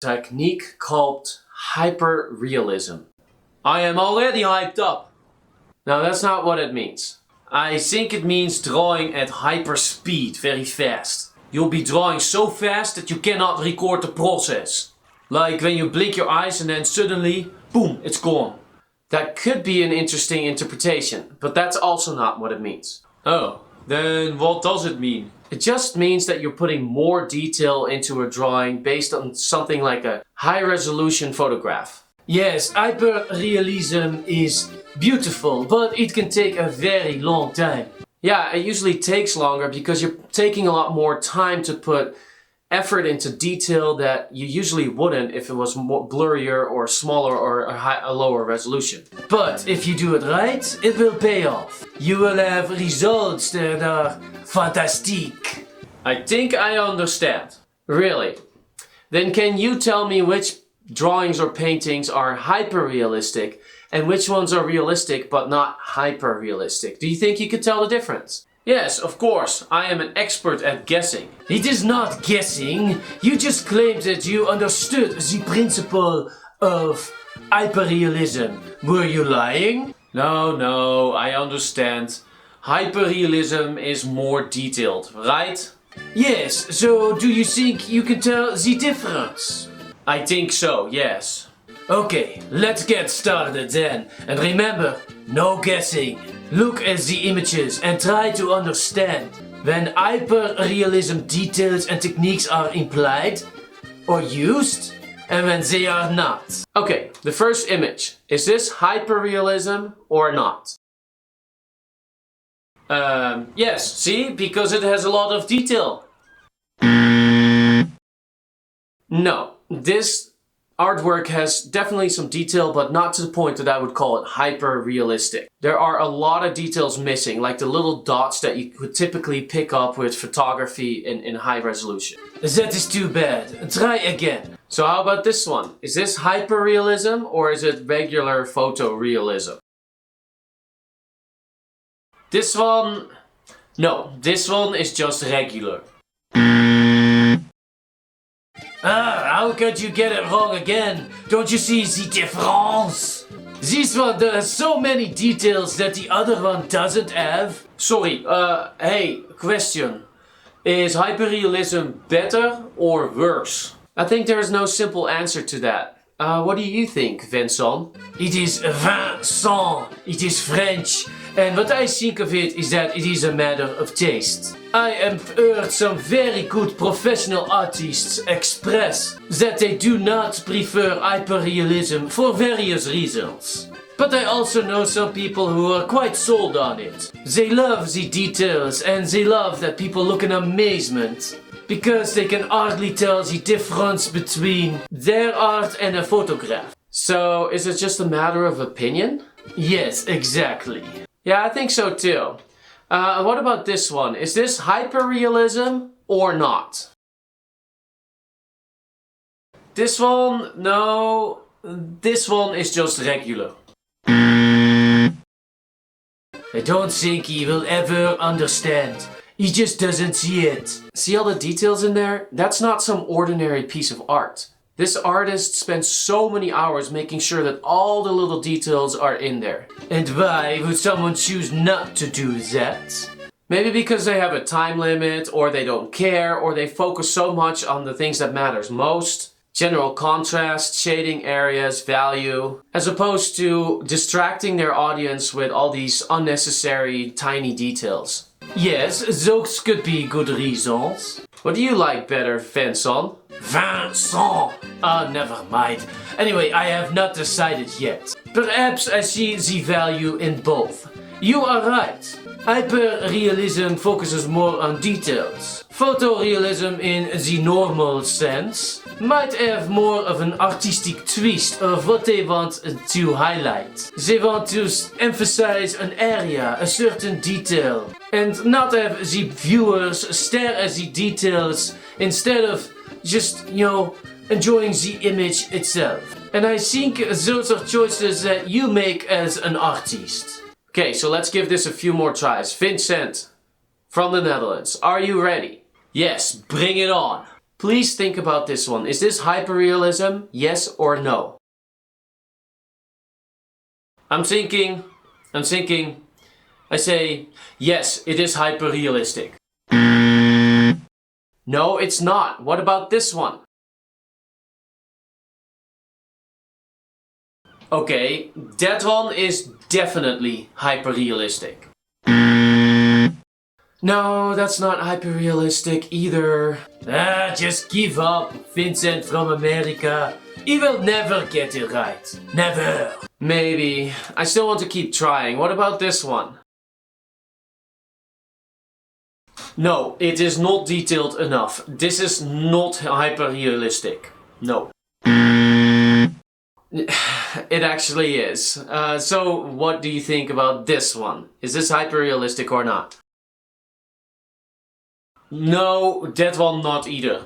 technique called hyperrealism. I am already hyped up. Now that's not what it means. I think it means drawing at hyper speed, very fast. You'll be drawing so fast that you cannot record the process. Like when you blink your eyes and then suddenly, boom, it's gone. That could be an interesting interpretation, but that's also not what it means. Oh, then what does it mean? It just means that you're putting more detail into a drawing based on something like a high-resolution photograph. Yes, hyperrealism is beautiful, but it can take a very long time. Yeah, it usually takes longer because you're taking a lot more time to put effort into detail that you usually wouldn't if it was more blurrier or smaller or a lower resolution. But if you do it right, it will pay off. You will have results that are fantastic. I think I understand. Really? Then can you tell me which drawings or paintings are hyper-realistic and which ones are realistic but not hyper-realistic? Do you think you could tell the difference? Yes, of course. I am an expert at guessing. It is not guessing. You just claimed that you understood the principle of hyperrealism. Were you lying? No, I understand. Hyperrealism is more detailed, right? Yes, so do you think you can tell the difference? I think so, yes. Okay, let's get started then. And remember, no guessing. Look at the images and try to understand when hyperrealism details and techniques are implied or used and when they are not. Okay, the first image. Is this hyperrealism or not? Yes, see? Because it has a lot of detail. No, this artwork has definitely some detail, but not to the point that I would call it hyper-realistic. There are a lot of details missing, like the little dots that you would typically pick up with photography in high resolution. That is too bad. Try again. So how about this one? Is this hyper-realism or is it regular photorealism? This one... No, this one is just regular. How could you get it wrong again? Don't you see the difference? This one has so many details that the other one doesn't have. Sorry, hey, question. Is hyperrealism better or worse? I think there is no simple answer to that. What do you think, Vincent? It is Vincent. It is French. And what I think of it is that it is a matter of taste. I have heard some very good professional artists express that they do not prefer hyperrealism for various reasons. But I also know some people who are quite sold on it. They love the details and they love that people look in amazement because they can hardly tell the difference between their art and a photograph. So is it just a matter of opinion? Yes, exactly. Yeah, I think so too. What about this one? Is this hyperrealism or not? This one, no. This one is just regular. I don't think he will ever understand. He just doesn't see it. See all the details in there? That's not some ordinary piece of art. This artist spent so many hours making sure that all the little details are in there. And why would someone choose not to do that? Maybe because they have a time limit, or they don't care, or they focus so much on the things that matters most. General contrast, shading areas, value, as opposed to distracting their audience with all these unnecessary tiny details. Yes, those could be good reasons. What do you like better, Vincent? Vincent! Never mind. Anyway, I have not decided yet. Perhaps I see the value in both. You are right. Hyperrealism focuses more on details. Photorealism in the normal sense might have more of an artistic twist of what they want to highlight. They want to emphasize an area, a certain detail, and not have the viewers stare at the details instead of just, enjoying the image itself. And I think those are choices that you make as an artist. Okay, so let's give this a few more tries. Vincent, from the Netherlands, are you ready? Yes, bring it on. Please think about this one. Is this hyperrealism? Yes or no? I'm thinking. I say, yes, it is hyperrealistic. No, it's not. What about this one? Okay, that one is definitely hyperrealistic. No, that's not hyperrealistic either. Just give up, Vincent from America. He will never get it right. Never. Maybe. I still want to keep trying. What about this one? No, it is not detailed enough. This is not hyperrealistic. No. It actually is. So what do you think about this one? Is this hyperrealistic or not? No, that one not either.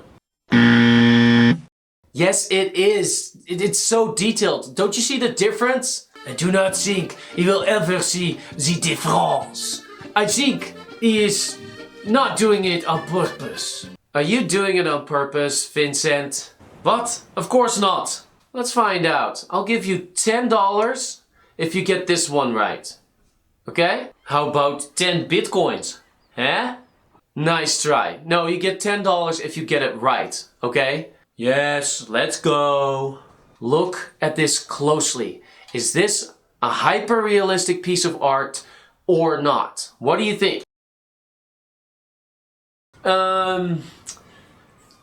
Yes, it is. It's so detailed. Don't you see the difference? I do not think he will ever see the difference. I think he is not doing it on purpose. Are you doing it on purpose, Vincent? What? Of course not. Let's find out. I'll give you $10 if you get this one right. Okay? How about 10 bitcoins? Huh? Nice try. No, you get $10 if you get it right. Okay? Yes, let's go. Look at this closely. Is this a hyper-realistic piece of art or not? What do you think?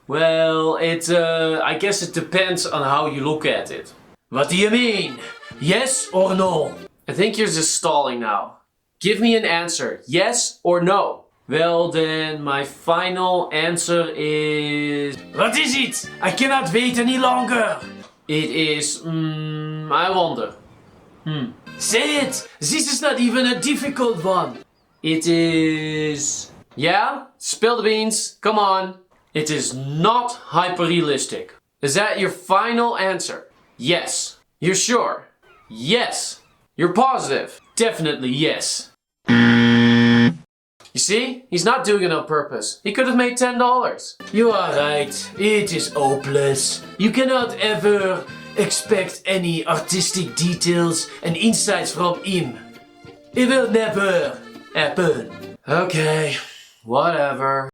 Well, I guess it depends on how you look at it. What do you mean? Yes or no? I think you're just stalling now. Give me an answer. Yes or no? Well then, my final answer is... What is it? I cannot wait any longer. It is... I wonder. Say it! This is not even a difficult one. It is... Yeah? Spill the beans. Come on. It is not hyper-realistic. Is that your final answer? Yes. You're sure? Yes. You're positive? Definitely yes. You see? He's not doing it on purpose. He could have made $10. You are right. It is hopeless. You cannot ever expect any artistic details and insights from him. It will never happen. Okay, whatever.